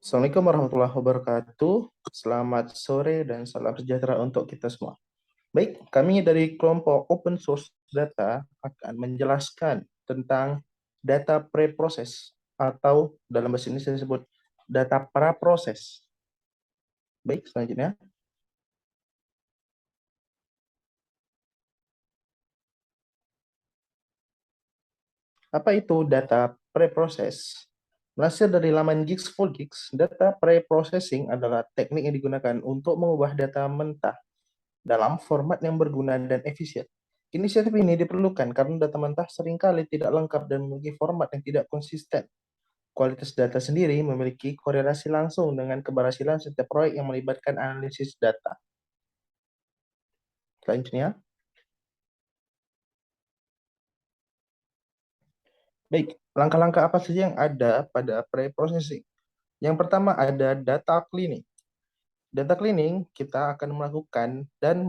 Assalamualaikum warahmatullahi wabarakatuh. Selamat sore dan salam sejahtera untuk kita semua. Baik, kami dari kelompok Open Source Data akan menjelaskan tentang data preproses atau dalam bahasa Indonesia disebut data praproses. Baik, selanjutnya. Apa itu data preproses? Melansir dari laman Geeks for Geeks, data preprocessing adalah teknik yang digunakan untuk mengubah data mentah dalam format yang berguna dan efisien. Inisiatif ini diperlukan karena data mentah seringkali tidak lengkap dan memiliki format yang tidak konsisten. Kualitas data sendiri memiliki korelasi langsung dengan keberhasilan setiap proyek yang melibatkan analisis data. Selanjutnya, baik, langkah-langkah apa saja yang ada pada pre-processing? Yang pertama ada data cleaning. Data cleaning kita akan melakukan dan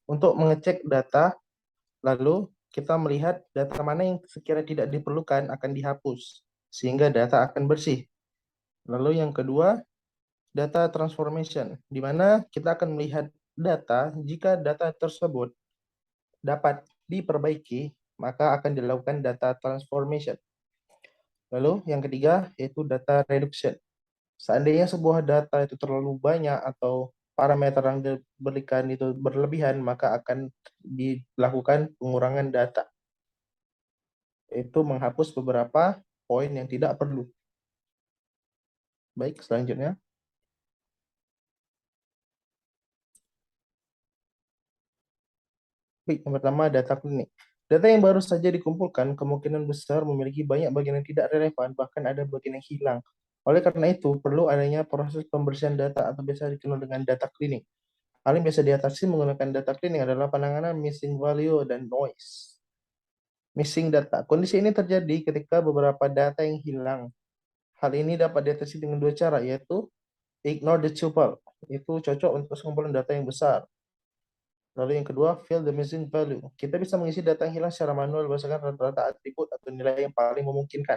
untuk mengecek data. Lalu kita melihat data mana yang sekiranya tidak diperlukan akan dihapus, sehingga data akan bersih. Lalu yang kedua, data transformation, di mana kita akan melihat data, jika data tersebut dapat diperbaiki, maka akan dilakukan data transformation. Lalu yang ketiga, yaitu data reduction. Seandainya sebuah data itu terlalu banyak atau parameter yang diberikan itu berlebihan, maka akan dilakukan pengurangan data. Itu menghapus beberapa poin yang tidak perlu. Baik, selanjutnya. Baik, yang pertama data klinik. Data yang baru saja dikumpulkan kemungkinan besar memiliki banyak bagian yang tidak relevan, bahkan ada bagian yang hilang. Oleh karena itu, perlu adanya proses pembersihan data atau biasa dikenal dengan data cleaning. Hal yang biasa diatasi menggunakan data cleaning adalah penanganan missing value dan noise. Missing data. Kondisi ini terjadi ketika beberapa data yang hilang. Hal ini dapat diatasi dengan dua cara, yaitu ignore the tuple. Itu cocok untuk sekumpulan data yang besar. Lalu yang kedua, fill the missing value. Kita bisa mengisi data yang hilang secara manual berdasarkan rata-rata atribut atau nilai yang paling memungkinkan.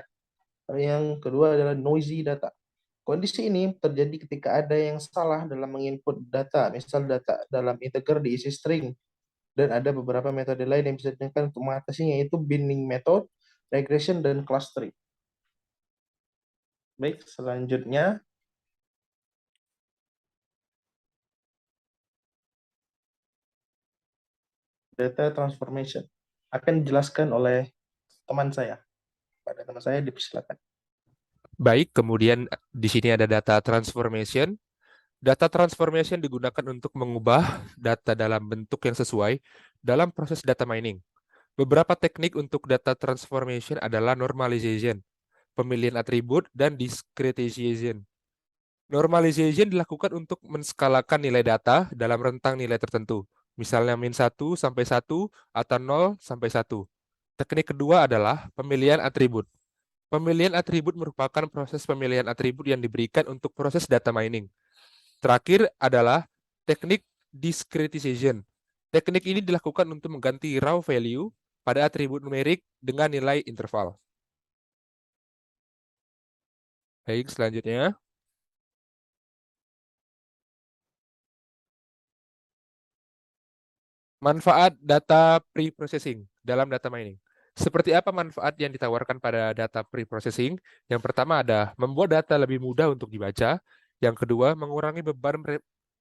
Lalu yang kedua adalah noisy data. Kondisi ini terjadi ketika ada yang salah dalam menginput data. Misal data dalam integer diisi string. Dan ada beberapa metode lain yang bisa digunakan untuk mengatasinya, yaitu binning method, regression, dan clustering. Baik, selanjutnya data transformation akan dijelaskan oleh teman saya. Pada teman saya dipersilakan. Baik, kemudian di sini ada data transformation. Data transformation digunakan untuk mengubah data dalam bentuk yang sesuai dalam proses data mining. Beberapa teknik untuk data transformation adalah normalization, pemilihan atribut, dan discretization. Normalization dilakukan untuk menskalakan nilai data dalam rentang nilai tertentu, misalnya min 1 sampai 1 atau 0 sampai 1. Teknik kedua adalah pemilihan atribut. Pemilihan atribut merupakan proses pemilihan atribut yang diberikan untuk proses data mining. Terakhir adalah teknik discretization. Teknik ini dilakukan untuk mengganti raw value pada atribut numerik dengan nilai interval. Baik, selanjutnya. Manfaat data pre-processing dalam data mining. Seperti apa manfaat yang ditawarkan pada data pre-processing? Yang pertama ada membuat data lebih mudah untuk dibaca. Yang kedua, mengurangi beban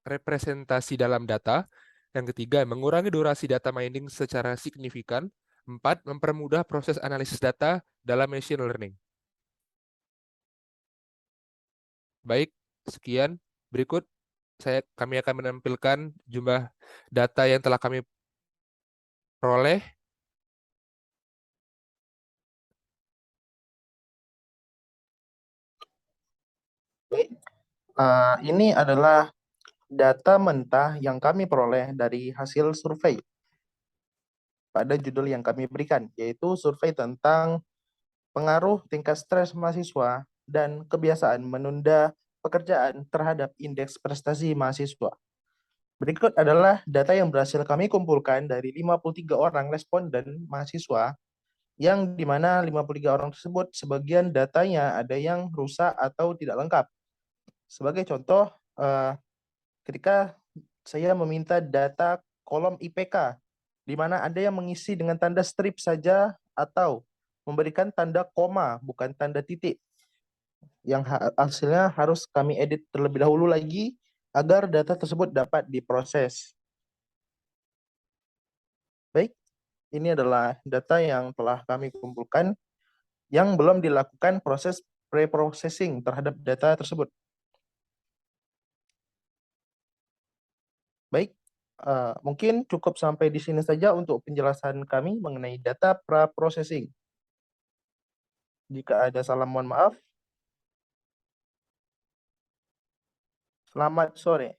representasi dalam data. Yang ketiga, mengurangi durasi data mining secara signifikan. Empat, mempermudah proses analisis data dalam machine learning. Baik, sekian. Berikut kami akan menampilkan jumlah data yang telah kami peroleh. Ini adalah data mentah yang kami peroleh dari hasil survei pada judul yang kami berikan, yaitu survei tentang pengaruh tingkat stres mahasiswa dan kebiasaan menunda pekerjaan terhadap indeks prestasi mahasiswa. Berikut adalah data yang berhasil kami kumpulkan dari 53 orang responden mahasiswa, yang dimana 53 orang tersebut sebagian datanya ada yang rusak atau tidak lengkap. Sebagai contoh, ketika saya meminta data kolom IPK, di mana ada yang mengisi dengan tanda strip saja atau memberikan tanda koma, bukan tanda titik, yang hasilnya harus kami edit terlebih dahulu lagi agar data tersebut dapat diproses. Baik, ini adalah data yang telah kami kumpulkan yang belum dilakukan proses pre-processing terhadap data tersebut. Baik, mungkin cukup sampai di sini saja untuk penjelasan kami mengenai data pra-processing. Jika ada salah, mohon maaf. Selamat sore.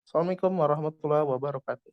Assalamualaikum warahmatullahi wabarakatuh.